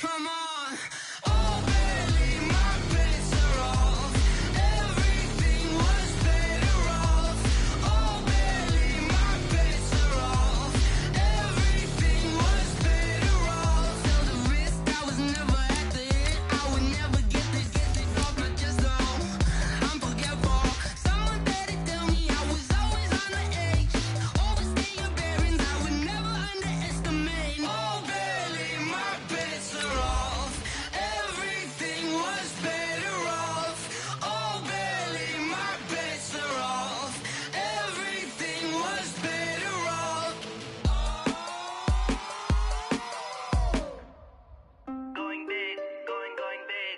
Come on. Oh, barely, my bets are off. Everything was better off. Oh, barely, my bets are off. Everything was better off. Till the risk, I was never at the hit. I would never get this off my chest, though. I'm forgetful. Someone better tell me I was always on the edge. Overstay your bearings, I would never underestimate. Oh, barely, my bets are off. Everything was better off. Oh, barely, my bets are off. Everything was better off. Going big, going big.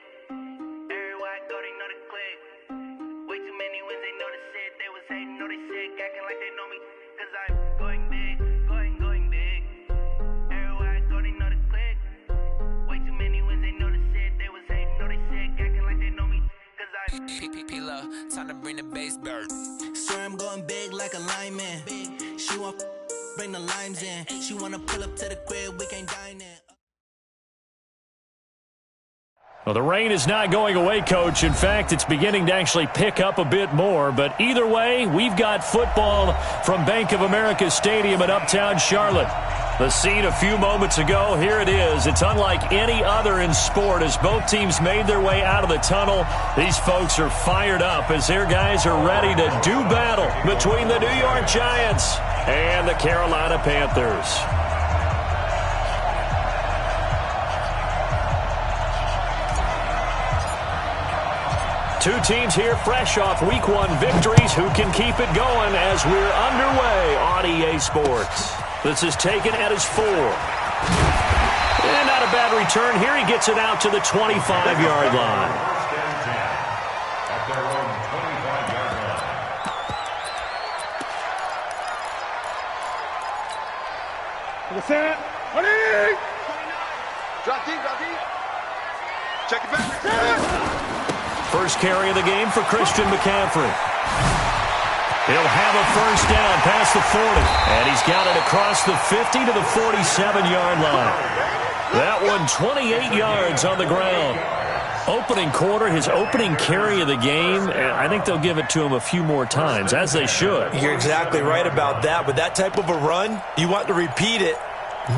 Everywhere I go, they know the click. Way too many wins, they know the shit. They was hating, know they sick, acting like they know me. Cause I'm going big, going big. Everywhere I go, they know the click. Way too many wins, they know the shit. They was hating, know they sick, acting like they know me. Cause I'm P-P-P-Love, time to bring the bass bird. Swear I'm going big like a lineman. She want bring the limes in. She wanna pull up to the crib, we can't dine in. Well, the rain is not going away, Coach. In fact, it's beginning to actually pick up a bit more. But either way, we've got football from Bank of America Stadium in Uptown Charlotte. The scene a few moments ago, here it is. It's unlike any other in sport as both teams made their way out of the tunnel. These folks are fired up as their guys are ready to do battle between the New York Giants and the Carolina Panthers. Two teams here fresh off Week 1 victories. Who can keep it going as we're underway on EA Sports? This is taken at his 4. And not a bad return here. He gets it out to the 25-yard line. Drop deep. Check it back. First carry of the game for Christian McCaffrey. He'll have a first down past the 40. And he's got it across the 50 to the 47-yard line. That one 28 yards on the ground. Opening quarter, his opening carry of the game, I think they'll give it to him a few more times, as they should. You're exactly right about that. With that type of a run, you want to repeat it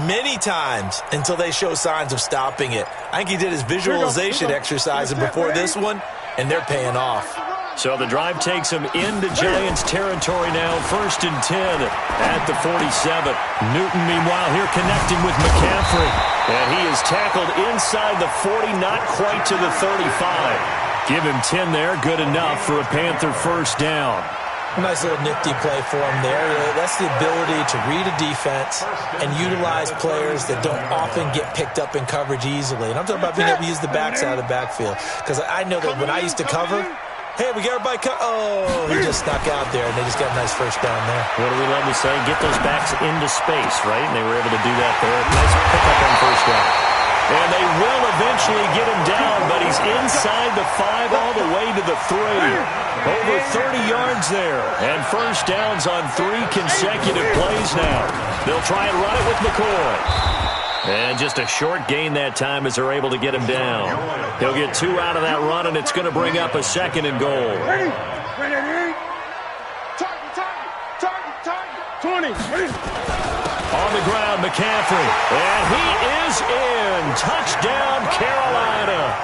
many times until they show signs of stopping it. I think he did his visualization exercise before this one, and they're paying off. So the drive takes him into Giants territory now, 1st and 10 at the 47. Newton, meanwhile, here connecting with McCaffrey. And he is tackled inside the 40, not quite to the 35. Give him 10 there, good enough for a Panther first down. Nice little nifty play for him there. That's the ability to read a defense and utilize players that don't often get picked up in coverage easily. And I'm talking about being able to use the backside of the backfield. Because I know that when I used to cover, hey, we got everybody oh, he just snuck out there, and they just got a nice first down there. What do we love to say? Get those backs into space, right? And they were able to do that there. Nice pickup on first down. And they will eventually get him down, but he's inside the 5 all the way to the 3. Over 30 yards there. And first downs on 3 consecutive plays now. They'll try and run it with McCoy. And just a short gain that time as they're able to get him down. He'll get 2 out of that run, and it's going to bring up a 2nd and goal. Ready. Target. 20. On the ground, McCaffrey. And he is in. Touchdown, Carolina.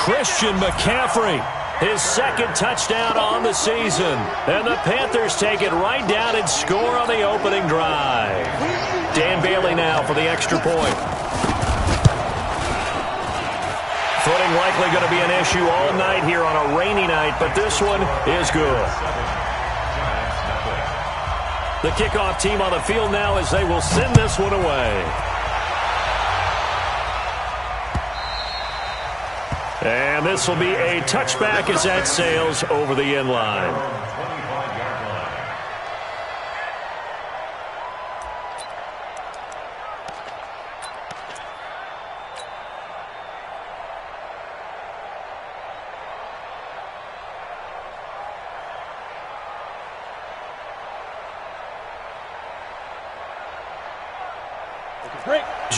Christian McCaffrey. His 2nd touchdown on the season. And the Panthers take it right down and score on the opening drive. Dan Bailey now for the extra point. Footing likely going to be an issue all night here on a rainy night, but this one is good. The kickoff team on the field now as they will send this one away. And this will be a touchback as that sails over the end line.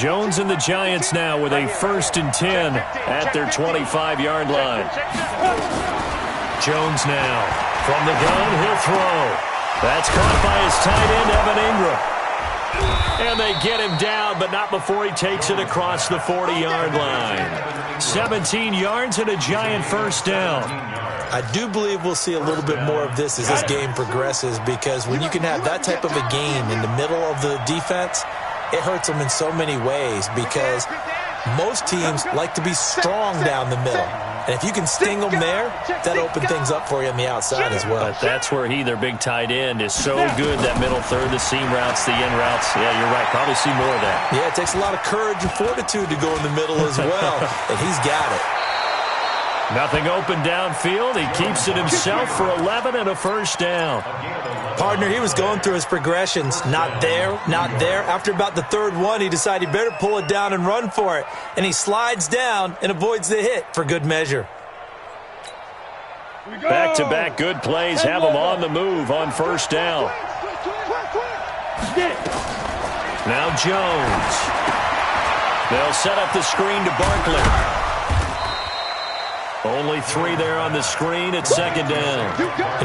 Jones and the Giants now with a 1st and 10 at their 25-yard line. Jones now from the gun, he'll throw. That's caught by his tight end, Evan Ingram. And they get him down, but not before he takes it across the 40-yard line. 17 yards and a Giant 1st down. I do believe we'll see a little bit more of this as this game progresses, because when you can have that type of a game in the middle of the defense, it hurts them in so many ways, because most teams like to be strong down the middle. And if you can sting them there, that opens things up for you on the outside as well. But that's where their big tight end, is so good, that middle third, the seam routes, the in routes. Yeah, you're right. Probably see more of that. Yeah, it takes a lot of courage and fortitude to go in the middle as well, and he's got it. Nothing open downfield. He keeps it himself for 11 and a 1st down. Partner, he was going through his progressions. Not there, not there. After about the 3rd one, he decided he better pull it down and run for it. And he slides down and avoids the hit for good measure. Back-to-back good plays have him on the move on 1st down. Now Jones. They'll set up the screen to Barkley. Only 3 there on the screen at 2nd down.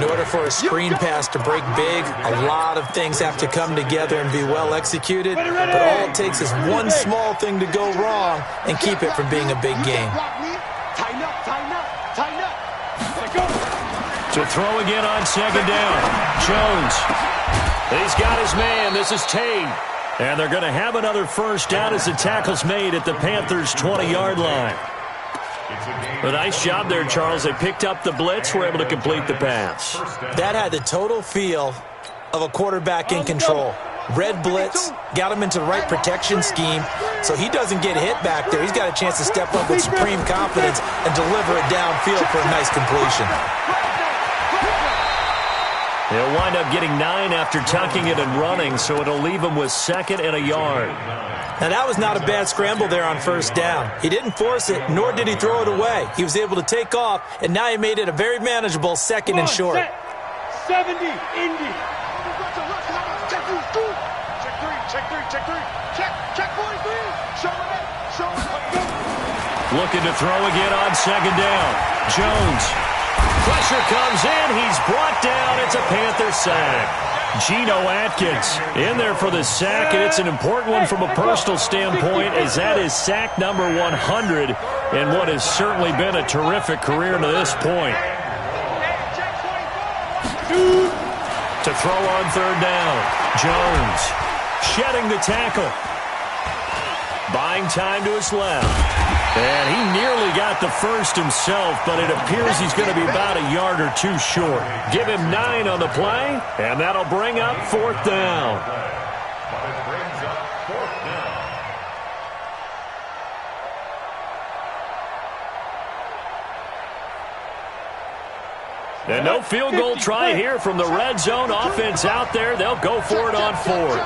In order for a screen pass to break big, a lot of things have to come together and be well executed. But all it takes is one small thing to go wrong and keep it from being a big game. To throw again on 2nd down. Jones. He's got his man. This is Tate. And they're going to have another 1st down as the tackle's made at the Panthers' 20-yard line. A nice job there, Charles. They picked up the blitz, were able to complete the pass. That had the total feel of a quarterback in control. Red blitz, got him into the right protection scheme, so he doesn't get hit back there. He's got a chance to step up with supreme confidence and deliver it downfield for a nice completion. He'll wind up getting 9 after tucking it and running, so it'll leave him with 2nd and a yard. Now, that was not a bad scramble there on 1st down. He didn't force it, nor did he throw it away. He was able to take off, and now he made it a very manageable 2nd and short. 70, Indy. Check 3, check 3. Check 43. Show it. Looking to throw again on 2nd down. Jones. Pressure comes in. He's brought down. It's a Panther sack. Geno Atkins in there for the sack, and it's an important one from a personal standpoint, as that is sack number 100 in what has certainly been a terrific career to this point. To throw on 3rd down. Jones shedding the tackle. Buying time to his left. And he nearly got the 1st himself, but it appears he's going to be about a yard or 2 short. Give him 9 on the play, and that'll bring up 4th down. And no field goal try here from the red zone offense out there. They'll go for it on 4th.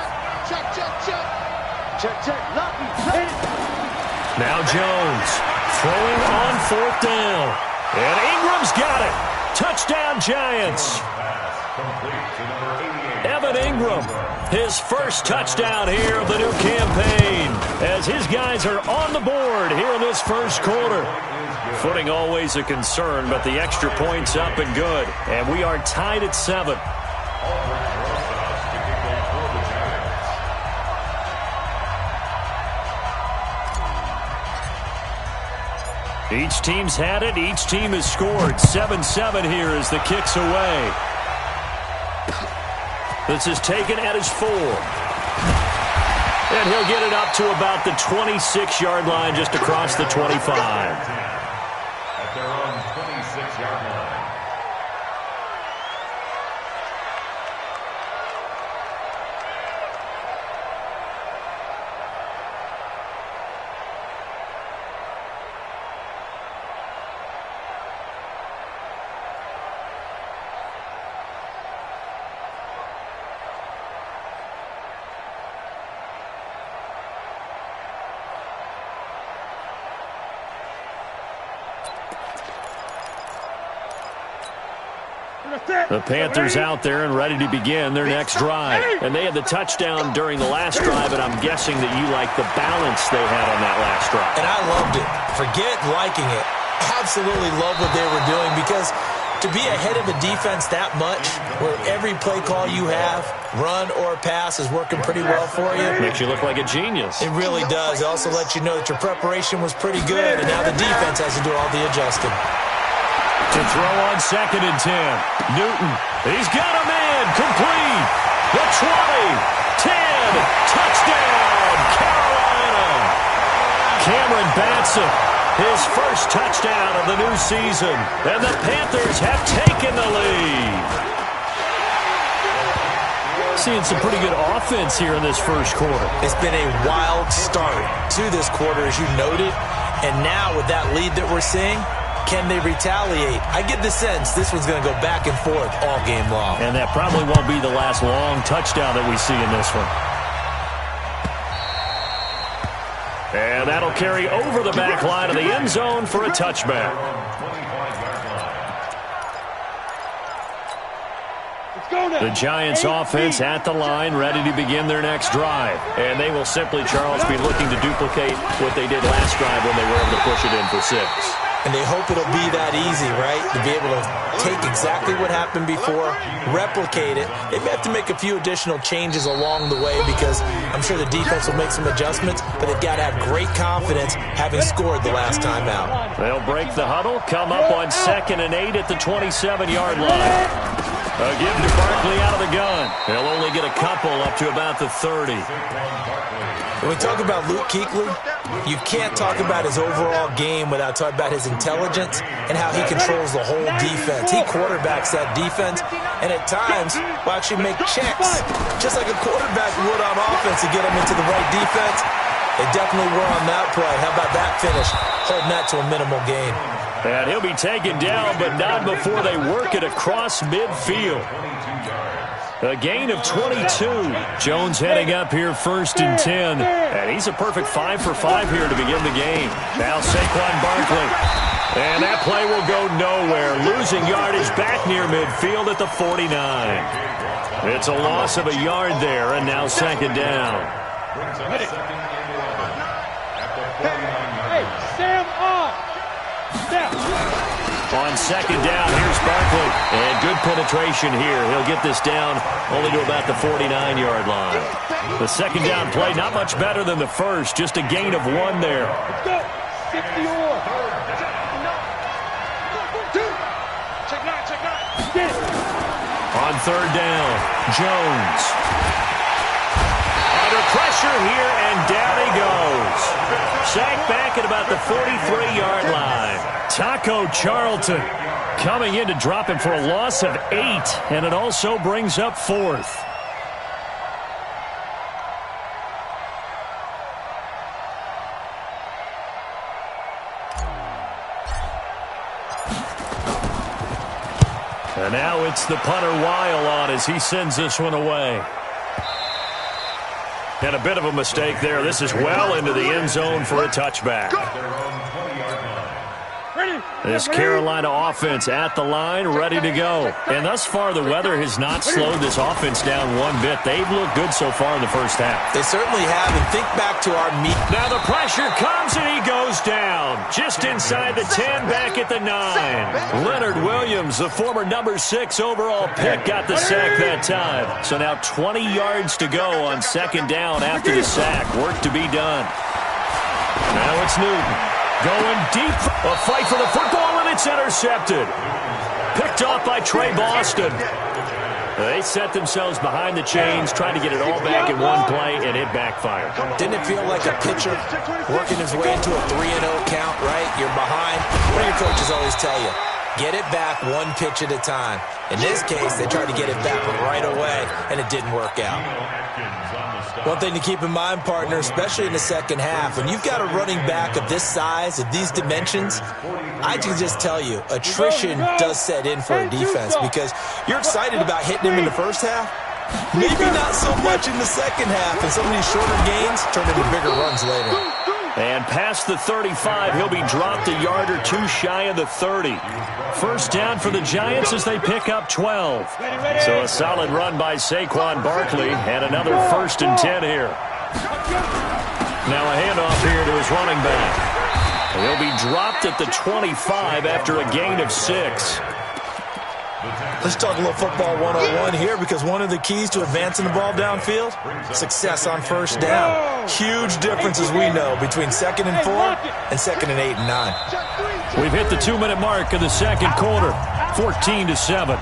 Now Jones throwing on 4th down. And Ingram's got it. Touchdown, Giants. Evan Ingram, his 1st touchdown here of the new campaign, as his guys are on the board here in this 1st quarter. Footing always a concern, but the extra point's up and good. And we are tied at 7. Each team's had it. Each team has scored. 7-7 here as the kick's away. This is taken at his 4. And he'll get it up to about the 26-yard line, just across the 25. At their own 26-yard line. The Panthers out there and ready to begin their next drive. And they had the touchdown during the last drive, and I'm guessing that you like the balance they had on that last drive. And I loved it. Forget liking it. Absolutely love what they were doing, because to be ahead of a defense that much, where every play call you have, run or pass, is working pretty well for you. Makes you look like a genius. It really does. It also lets you know that your preparation was pretty good, and now the defense has to do all the adjusting. To throw on 2nd and 10. Newton, he's got a man, complete. The 20, 10, touchdown, Carolina. Cameron Batson, his first touchdown of the new season. And the Panthers have taken the lead. Seeing some pretty good offense here in this first quarter. It's been a wild start to this quarter, as you noted. And now with that lead that we're seeing, can they retaliate? I get the sense this one's going to go back and forth all game long. And that probably won't be the last long touchdown that we see in this one. And that'll carry over the back line of the end zone for a touchback. The Giants offense at the line, ready to begin their next drive. And they will simply, Charles, be looking to duplicate what they did last drive when they were able to push it in for 6. And they hope it'll be that easy, right? To be able to take exactly what happened before, replicate it. They may have to make a few additional changes along the way, because I'm sure the defense will make some adjustments, but they've got to have great confidence having scored the last time out. They'll break the huddle, come up on 2nd and 8 at the 27-yard line. A give to Barkley out of the gun. He'll only get a couple up to about the 30. When we talk about Luke Kuechly, you can't talk about his overall game without talking about his intelligence and how he controls the whole defense. He quarterbacks that defense, and at times will actually make checks, just like a quarterback would on offense, to get them into the right defense. They definitely were on that play. How about that finish? Holding that to a minimal gain. And he'll be taken down, but not before they work it across midfield. A gain of 22. Jones heading up here 1st and 10. And he's a perfect 5 for 5 here to begin the game. Now Saquon Barkley. And that play will go nowhere. Losing yardage back near midfield at the 49. It's a loss of a yard there, and now 2nd down. Hey, Sam on. On 2nd down, here's Barkley. And good penetration here. He'll get this down only to about the 49-yard line. The 2nd down play, not much better than the first. Just a gain of 1 there. Let's go. 60 or. Check 9. Get it. On 3rd down, Jones. Under pressure here, and down he goes. Sacked back at about the 43-yard line. Taco Charlton coming in to drop him for a loss of 8, and it also brings up 4th. And now it's the punter Weil on as he sends this one away. And a bit of a mistake there. This is well into the end zone for a touchback. This Carolina offense at the line, ready to go. And thus far, the weather has not slowed this offense down one bit. They've looked good so far in the first half. They certainly have, and think back to our meet. Now the pressure comes, and he goes down. Just inside the 10, back at the 9. Leonard Williams, the former number 6 overall pick, got the sack that time. So now 20 yards to go on 2nd down after the sack. Work to be done. Now it's Newton. Going deep, a fight for the football, and it's intercepted. Picked off by Trey Boston. They set themselves behind the chains, trying to get it all back in one play, and it backfired. Didn't it feel like a pitcher working his way into a 3-0 count, right? You're behind. What do your coaches always tell you? Get it back one pitch at a time. In this case, they tried to get it back right away, and it didn't work out. One thing to keep in mind, partner, especially in the second half, when you've got a running back of this size, of these dimensions, I can just tell you, attrition does set in for a defense, because you're excited about hitting him in the first half, maybe not so much in the second half, and some of these shorter gains turn into bigger runs later. And past the 35, he'll be dropped a yard or two shy of the 30. First down for the Giants as they pick up 12. So a solid run by Saquon Barkley and another 1st and 10 here. Now a handoff here to his running back. He'll be dropped at the 25 after a gain of 6. Let's talk a little football 101 here, because one of the keys to advancing the ball downfield, success on first down. Huge difference, as we know, between 2nd and 4 and 2nd and 8 and 9. We've hit the 2-minute mark of the second quarter, 14-7.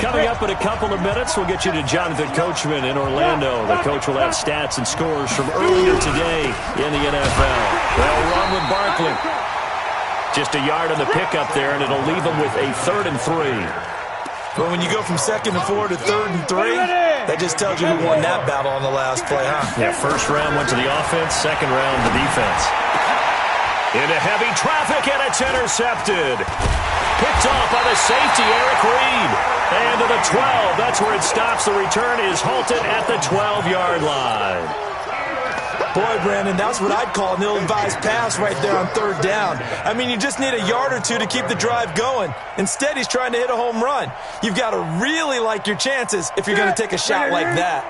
Coming up in a couple of minutes, we'll get you to Jonathan Coachman in Orlando. The coach will have stats and scores from earlier today in the NFL. They'll run with Barkley. Just a yard on the pickup there, and it'll leave them with a 3rd and 3. But when you go from 2nd and 4 to 3rd and 3, that just tells you who won that battle on the last play, huh? Yeah, first round went to the offense, second round the defense. Into heavy traffic, and it's intercepted. Picked off by the safety, Eric Reed. And to the 12, that's where it stops. The return is halted at the 12-yard line. Boy, Brandon, that's what I'd call an ill-advised pass right there on 3rd down. I mean, you just need a yard or two to keep the drive going. Instead, he's trying to hit a home run. You've got to really like your chances if you're going to take a shot like that.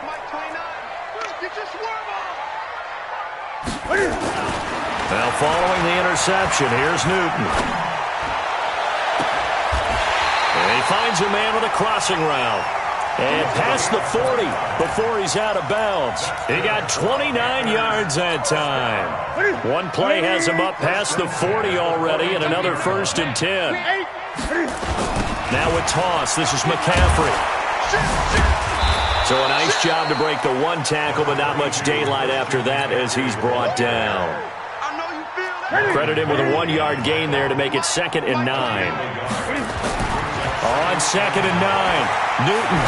Now, following the interception, here's Newton. And he finds a man with a crossing route. And past the 40 before he's out of bounds. He got 29 yards that time. One play has him up past the 40 already, and another 1st and 10. Now with toss, this is McCaffrey. So a nice job to break the one tackle, but not much daylight after that as he's brought down. Credit him with a 1-yard gain there to make it 2nd and 9. On 2nd and 9, Newton.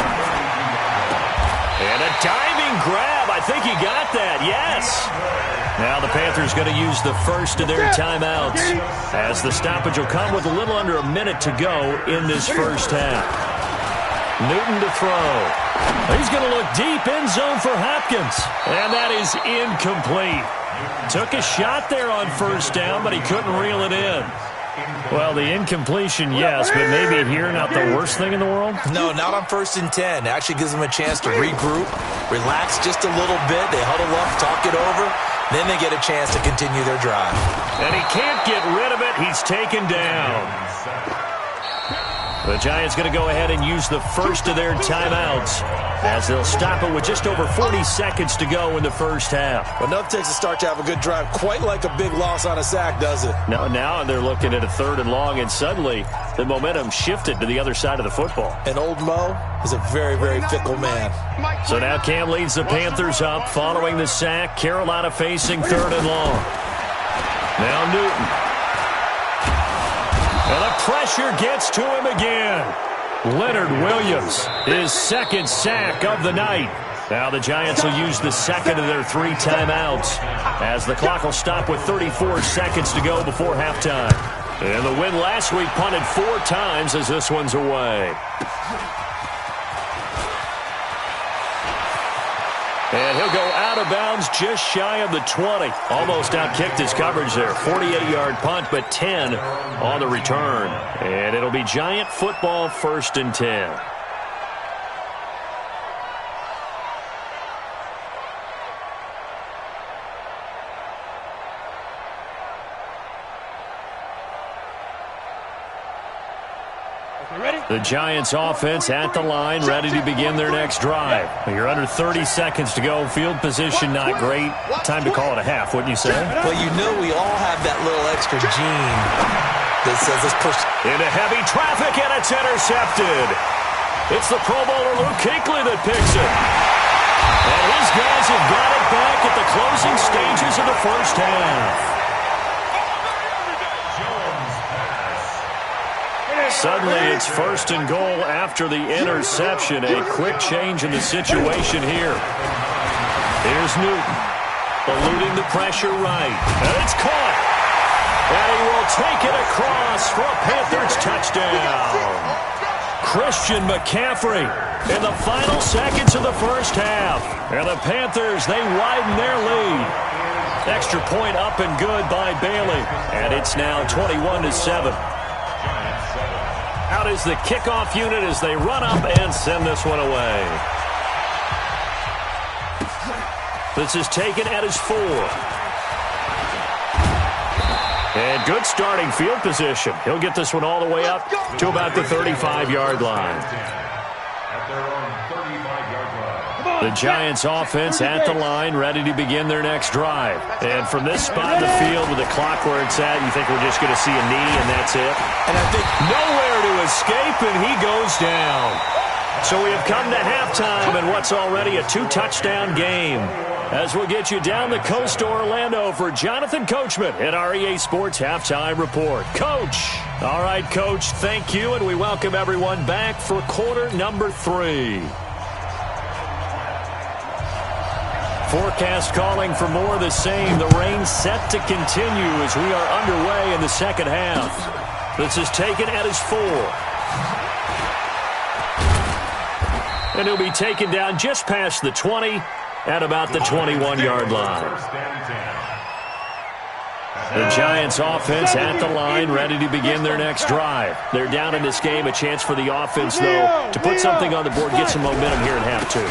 And a diving grab. I think he got that. Yes. Now the Panthers going to use the first of their timeouts, as the stoppage will come with a little under a minute to go in this first half. Newton to throw. He's going to look deep, end zone for Hopkins. And that is incomplete. Took a shot there on first down, but he couldn't reel it in. Well, the incompletion, yes, but maybe here not the worst thing in the world? No, not on 1st and 10. It actually gives them a chance to regroup, relax just a little bit. They huddle up, talk it over. Then they get a chance to continue their drive. And he can't get rid of it. He's taken down. The Giants going to go ahead and use the first of their timeouts, as they'll stop it with just over 40 seconds to go in the first half. Enough takes a start to have a good drive, quite like a big loss on a sack, does it? Now they're looking at a 3rd and long, and suddenly the momentum shifted to the other side of the football. And old Mo is a very, very fickle man. So now Cam leads the Panthers up following the sack. Carolina facing 3rd and long. Now Newton. And the pressure gets to him again. Leonard Williams, his 2nd sack of the night. Now the Giants will use the 2nd of their 3 timeouts, as the clock will stop with 34 seconds to go before halftime. And the win last week punted 4 times as this one's away. And he'll go out of bounds just shy of the 20. Almost outkicked his coverage there. 48-yard punt, but 10 on the return. And it'll be Giant football, 1st and 10. The Giants offense at the line, ready to begin their next drive. You're under 30 seconds to go. Field position not great. Time to call it a half, wouldn't you say? Well, you know we all have that little extra gene that says let's push. Into heavy traffic, and it's intercepted. It's the Pro Bowler Luke Kuechly that picks it. And his guys have got it back at the closing stages of the first half. Suddenly, it's 1st and goal after the interception. A quick change in the situation here. Here's Newton, eluding the pressure right. And it's caught. And he will take it across for a Panthers touchdown. Christian McCaffrey in the final seconds of the first half. And the Panthers, they widen their lead. Extra point up and good by Bailey. And it's now 21-7. Out is the kickoff unit as they run up and send this one away. This is taken at his 4. And good starting field position. He'll get this one all the way up to about the 35-yard line. At their own 35-yard line. The Giants offense at the line, ready to begin their next drive. And from this spot in the field with the clock where it's at, you think we're just going to see a knee and that's it? And I think nowhere to escape, and he goes down. So we have come to halftime in what's already a 2-touchdown game. As we'll get you down the coast to Orlando for Jonathan Coachman at our EA Sports Halftime Report. Coach. All right, Coach, thank you, and we welcome everyone back for quarter number 3. Forecast calling for more of the same. The rain set to continue as we are underway in the second half. This is taken at his 4. And he'll be taken down just past the 20 at about the 21-yard line. The Giants offense at the line, ready to begin their next drive. They're down in this game. A chance for the offense, though, to put something on the board, get some momentum here in half 2.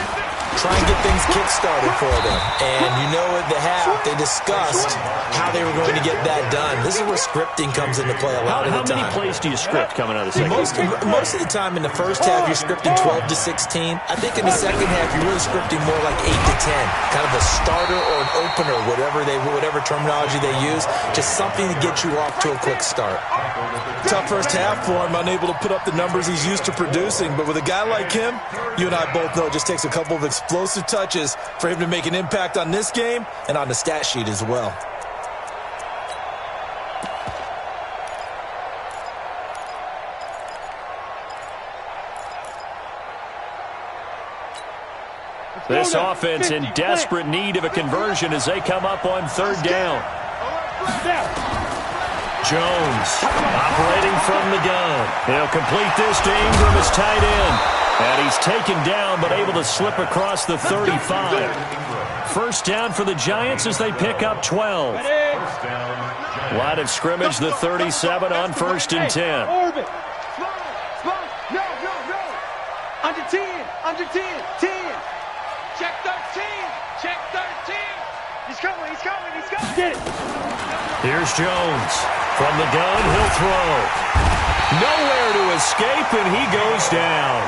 Try and get things kick-started for them. And you know at the half, they discussed how they were going to get that done. This is where scripting comes into play a lot of the time. How many plays do you script coming out of the second half? Most of the time in the first half, you're scripting 12 to 16. I think in the second half, you're really scripting more like 8 to 10. Kind of a starter or an opener, whatever terminology they use. Just something to get you off to a quick start. Tough first half for him, unable to put up the numbers he's used to producing. But with a guy like him, you and I both know it just takes a couple of explosive touches for him to make an impact on this game and on the stat sheet as well. This offense in desperate need of a conversion as they come up on third down. Jones operating from the gun. He'll complete this to Ingram as tight end. And he's taken down but able to slip across the 35. First down for the Giants as they pick up 12. Line of scrimmage, the 37 on 1st and 10. Orbit. No. Under 10. 10. Check 13. He's coming. Get it. Here's Jones. From the gun, he'll throw. Nowhere to escape, and he goes down.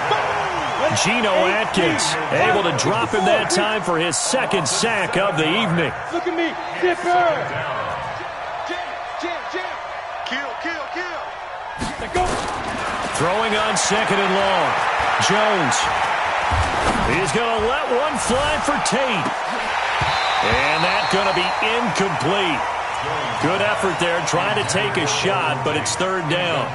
Geno Atkins able to drop him that time for his second sack of the evening. Look at me. Zipper. Kill. Let go. Throwing on 2nd and long. Jones. He's going to let one fly for Tate. And that's going to be incomplete. Good effort there trying to take a shot, but it's third down.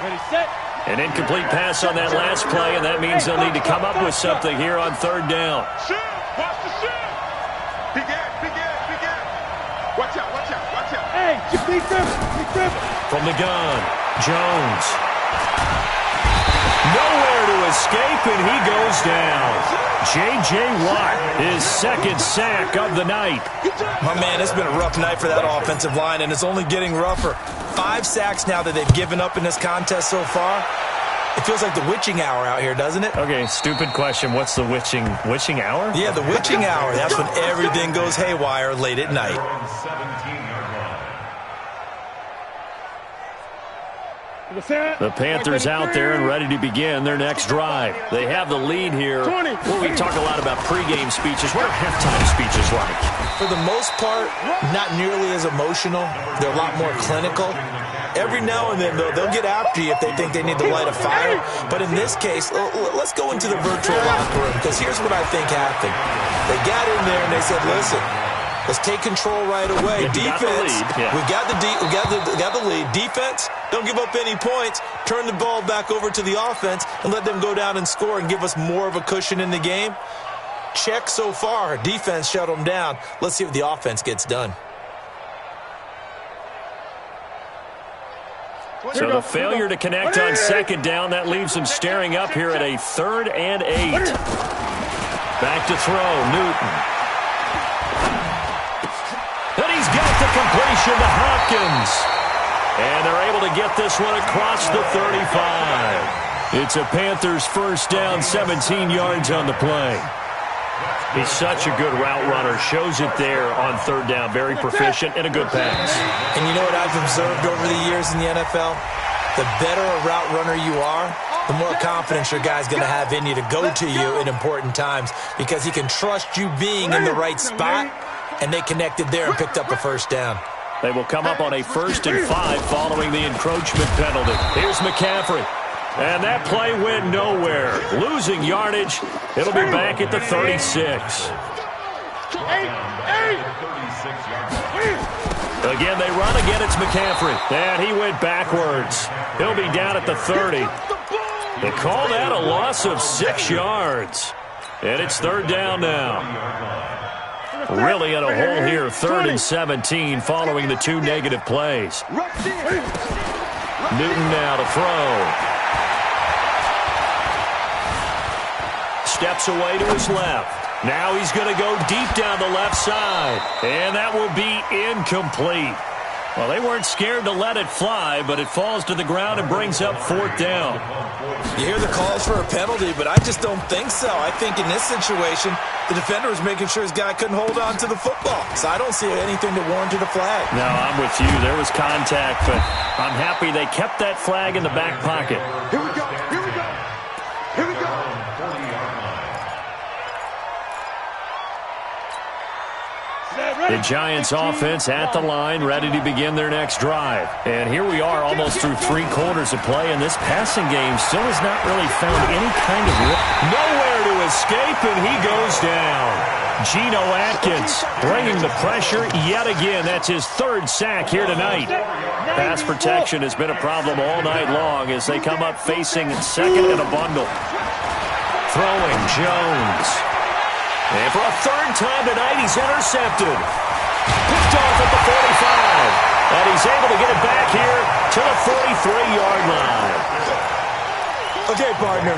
Ready, set. An incomplete pass on that last play, and that means they'll need to come up with something here on third down. Watch the shot. Big ass. Watch out. Hey, Lee Griffin. From the gun, Jones. Nowhere to escape, and he goes down. J.J. Watt, his second sack of the night. My man, it's been a rough night for that offensive line, and it's only getting rougher. 5 sacks now that they've given up in this contest so far. It feels like the witching hour out here, doesn't it? Okay, stupid question. What's the witching hour? Yeah, the witching hour. That's when everything goes haywire late at night. 17-yard line. The Panthers out there and ready to begin their next drive. They have the lead here. Well, we talk a lot about pregame speeches. What are halftime speeches like? For the most part, not nearly as emotional. They're a lot more clinical. Every now and then, though, they'll get after you if they think they need to light a fire. But in this case, let's go into the virtual locker room, because here's what I think happened. They got in there and they said, listen, let's take control right away. Defense, we got the lead. Defense, don't give up any points. Turn the ball back over to the offense and let them go down and score and give us more of a cushion in the game. Check so far. Defense shut them down. Let's see if the offense gets done. So the failure to connect on second down, that leaves them staring up here at a 3rd and 8. Back to throw, Newton. And he he's got the completion to Hopkins. And they're able to get this one across the 35. It's a Panthers first down, 17 yards on the play. He's such a good route runner. Shows it there on third down. Very proficient and a good pass. And you know what I've observed over the years in the NFL? The better a route runner you are, the more confidence your guy's going to have in you to go to you in important times because he can trust you being in the right spot, and they connected there and picked up a first down. They will come up on a 1st and 5 following the encroachment penalty. Here's McCaffrey. And that play went nowhere. Losing yardage. It'll be back at the 36. Again, they run again. It's McCaffrey. And he went backwards. He'll be down at the 30. They call that a loss of 6 yards. And it's third down now. Really in a hole here. 3rd and 17 following the 2 negative plays. Newton now to throw. Steps away to his left. Now he's going to go deep down the left side. And that will be incomplete. Well, they weren't scared to let it fly, but it falls to the ground and brings up 4th down. You hear the calls for a penalty, but I just don't think so. I think in this situation, the defender was making sure his guy couldn't hold on to the football. So I don't see anything that warranted a flag. No, I'm with you. There was contact, but I'm happy they kept that flag in the back pocket. Here we go. Here we go. Here we go. The Giants offense at the line, ready to begin their next drive. And here we are almost through 3 quarters of play, and this passing game still has not really found any kind of nowhere to escape, and he goes down. Geno Atkins bringing the pressure yet again. That's his 3rd sack here tonight. Pass protection has been a problem all night long as they come up facing 2nd and a bundle. Throwing Jones. And for a 3rd time tonight, he's intercepted. Picked off at the 45. And he's able to get it back here to the 43-yard line. Okay, partner,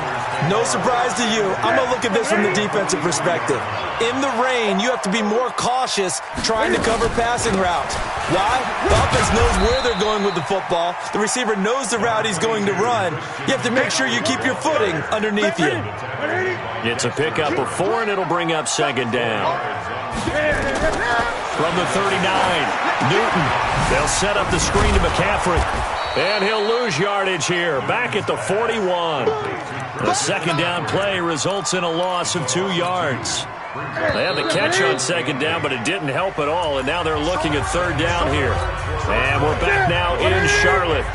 no surprise to you. I'm going to look at this from the defensive perspective. In the rain, you have to be more cautious trying to cover passing routes. Why? The offense knows where they're going with the football. The receiver knows the route he's going to run. You have to make sure you keep your footing underneath you. It's a pickup of 4, and it'll bring up 2nd down. From the 39, Newton. They'll set up the screen to McCaffrey. And he'll lose yardage here, back at the 41. The 2nd down play results in a loss of 2 yards. They had the catch on 2nd down, but it didn't help at all, and now they're looking at 3rd down here. And we're back now in Charlotte.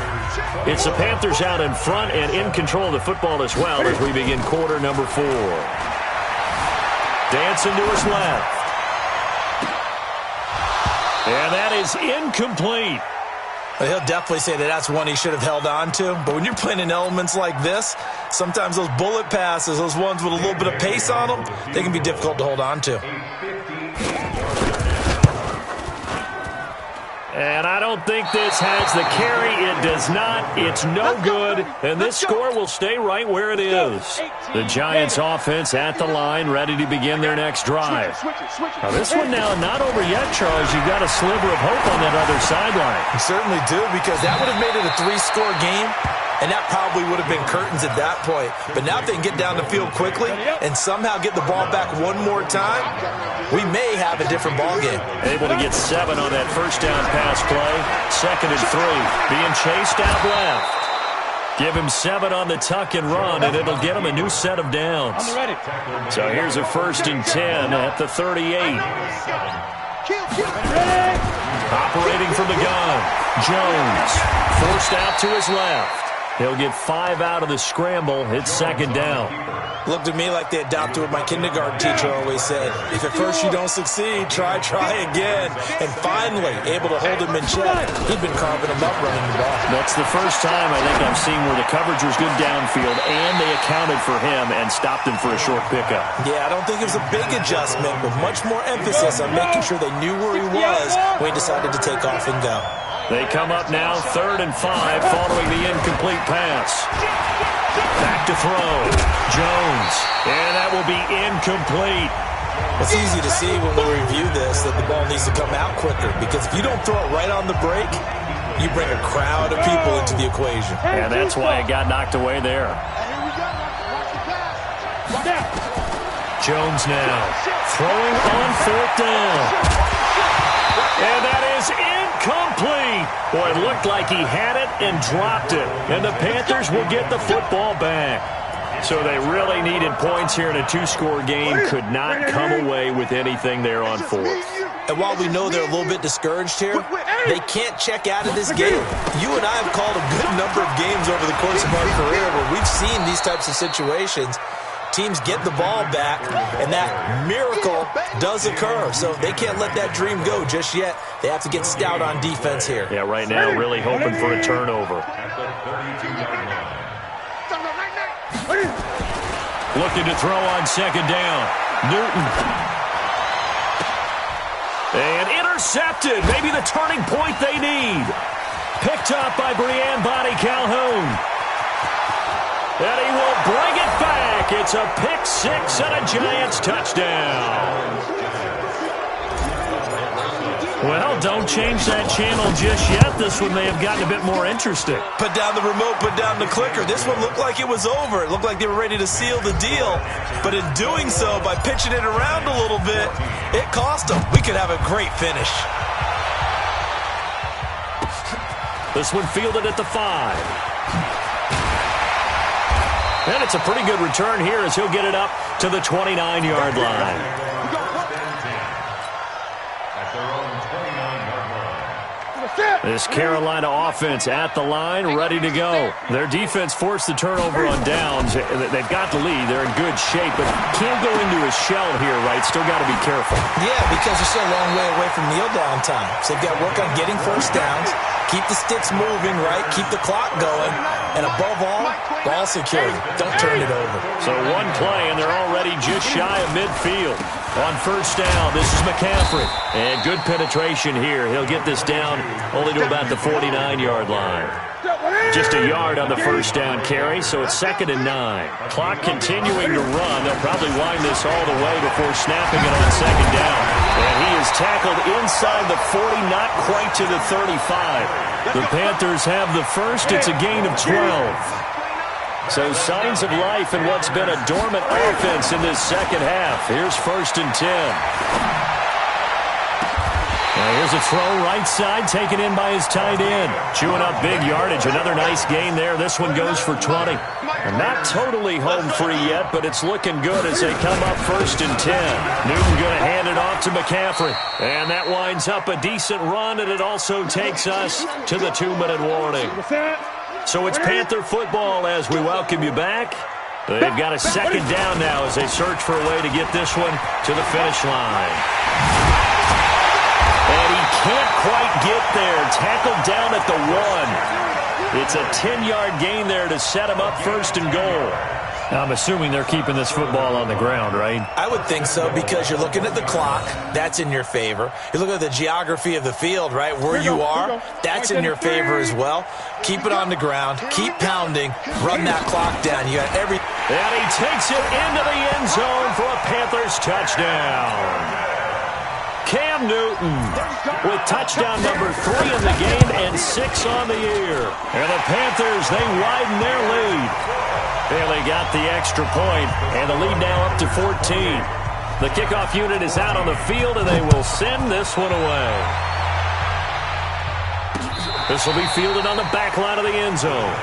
It's the Panthers out in front and in control of the football as well as we begin quarter number 4. Dancing to his left. And that is incomplete. Well, he'll definitely say that that's one he should have held on to. But when you're playing in elements like this, sometimes those bullet passes, those ones with a little bit of pace on them, they can be difficult to hold on to. And I don't think this has the carry. It does not. It's no good. And this score will stay right where it is. The Giants offense at the line, ready to begin their next drive. Now this one now not over yet, Charles. You've got a sliver of hope on that other sideline. You certainly do, because that would have made it a 3-score game, and that probably would have been curtains at that point. But now if they can get down the field quickly and somehow get the ball back one more time, we may have a different ball game. Able to get 7 on that first down pass play. 2nd and 3. Being chased out left. Give him 7 on the tuck and run, and it'll get him a new set of downs. So here's a 1st and 10 at the 38. Operating from the gun. Jones forced out to his left. He'll get 5 out of the scramble. It's 2nd down. Looked to me like they adopted what my kindergarten teacher always said. If at first you don't succeed, try again. And finally, able to hold him in check. He'd been carving him up running the ball. That's the first time I think I've seen where the coverage was good downfield and they accounted for him and stopped him for a short pickup. Yeah, I don't think it was a big adjustment, but much more emphasis on making sure they knew where he was when he decided to take off and go. They come up now 3rd and 5 following the incomplete pass. Back to throw. Jones. And that will be incomplete. It's easy to see when we review this that the ball needs to come out quicker, because if you don't throw it right on the break, you bring a crowd of people into the equation. And that's why it got knocked away there. Jones now throwing on 4th down. And that is incomplete. Boy, it looked like he had it and dropped it. And the Panthers will get the football back. So they really needed points here in a 2-score game. Could not come away with anything there on 4th. And while we know they're a little bit discouraged here, they can't check out of this game. You and I have called a good number of games over the course of our career where we've seen these types of situations. Teams get the ball back, and that miracle does occur. So they can't let that dream go just yet. They have to get stout on defense here. Yeah, right now really hoping for a turnover. Looking to throw on 2nd down. Newton. And intercepted. Maybe the turning point they need. Picked up by Brianne Bonnie Calhoun. And he will bring it back. It's a pick 6 and a Giants touchdown. Well, don't change that channel just yet. This one may have gotten a bit more interesting. Put down the remote, put down the clicker. This one looked like it was over. It looked like they were ready to seal the deal. But in doing so, by pitching it around a little bit, it cost them. We could have a great finish. This one fielded at the 5. And it's a pretty good return here as he'll get it up to the 29-yard line. This Carolina offense at the line, ready to go. Their defense forced the turnover on downs. They've got the lead. They're in good shape, but can't go into a shell here, right? Still got to be careful. Yeah, because they're still a long way away from kneel down time. So they've got to work on getting first downs, keep the sticks moving, right? Keep the clock going. And above all, ball security. Don't turn it over. So one play, and they're already just shy of midfield. On 1st down, this is McCaffrey. And good penetration here. He'll get this down only to about the 49-yard line. Just a yard on the 1st down carry, so it's 2nd and 9. Clock continuing to run. They'll probably wind this all the way before snapping it on 2nd down. And he is tackled inside the 40, not quite to the 35. The Panthers have the first. It's a gain of 12. So signs of life in what's been a dormant offense in this second half. Here's 1st and 10. Now here's a throw right side, taken in by his tight end. Chewing up big yardage. Another nice gain there. This one goes for 20. And not totally home free yet, but it's looking good as they come up 1st and 10. Newton going to hand it off to McCaffrey. And that winds up a decent run, and it also takes us to the 2-minute warning. So it's Panther football as we welcome you back. They've got a 2nd down now as they search for a way to get this one to the finish line. And he can't quite get there. Tackled down at the 1. It's a 10-yard gain there to set him up 1st and goal. Now, I'm assuming they're keeping this football on the ground, right? I would think so, because you're looking at the clock. That's in your favor. You look at the geography of the field, right? Where you are, that's in your favor as well. Keep it on the ground. Keep pounding. Run that clock down. You got every... And he takes it into the end zone for a Panthers touchdown. Cam Newton with touchdown number 3 in the game and 6 on the year. And the Panthers, they widen their lead. And they got the extra point, and the lead now up to 14. The kickoff unit is out on the field, and they will send this one away. This will be fielded on the back line of the end zone.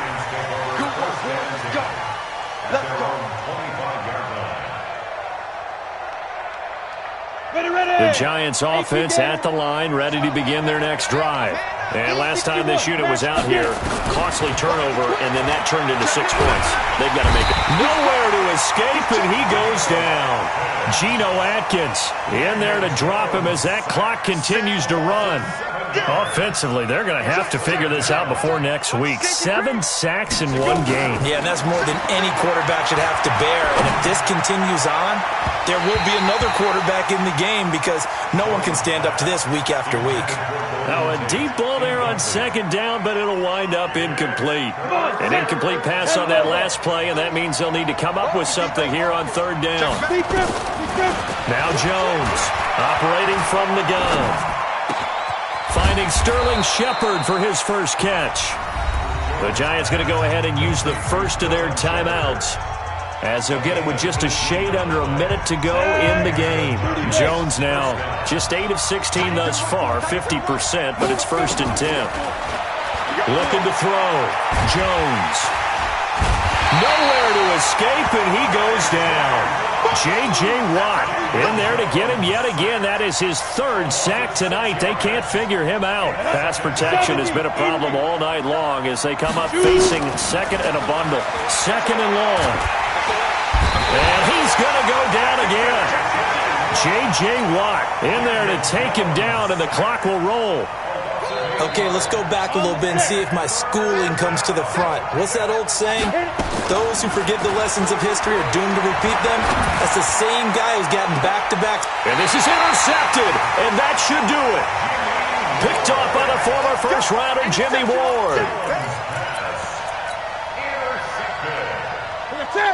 The Giants offense at the line, ready to begin their next drive. And last time this unit was out here, costly turnover, and then that turned into 6 points. They've got to make it. Nowhere to escape, and he goes down. Geno Atkins in there to drop him as that clock continues to run. Offensively, they're going to have to figure this out before next week. 7 sacks in 1 game. Yeah, and that's more than any quarterback should have to bear. And if this continues on, there will be another quarterback in the game, because no one can stand up to this week after week. Now a deep ball there on on second down, but it'll wind up incomplete. An incomplete pass on that last play, and that means they'll need to come up with something here on third down. Now Jones operating from the gun. Finding Sterling Shepard for his first catch. The Giants going to go ahead and use the first of their timeouts, as they'll get it with just a shade under a minute to go in the game. Jones now just 8 of 16 thus far, 50%, but it's 1st and 10. Looking to throw. Jones. Nowhere to escape, and he goes down. J.J. Watt in there to get him yet again. That is his 3rd sack tonight. They can't figure him out. Pass protection has been a problem all night long as they come up facing second and a bundle. Second and long. And he's going to go down again. J.J. Watt in there to take him down, and the clock will roll. Okay, let's go back a little bit and see if my schooling comes to the front. What's that old saying? Those who forget the lessons of history are doomed to repeat them. That's the same guy who's gotten back-to-back. And this is intercepted, and that should do it. Picked off by the former first-rounder Jimmy Ward.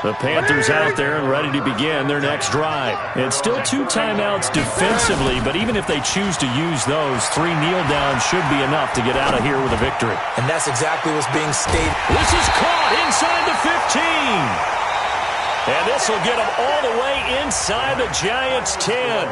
The Panthers out there and ready to begin their next drive. It's still 2 timeouts defensively, but even if they choose to use those, 3 kneel downs should be enough to get out of here with a victory. And that's exactly what's being stated. This is caught inside the 15. And this will get them all the way inside the Giants' 10.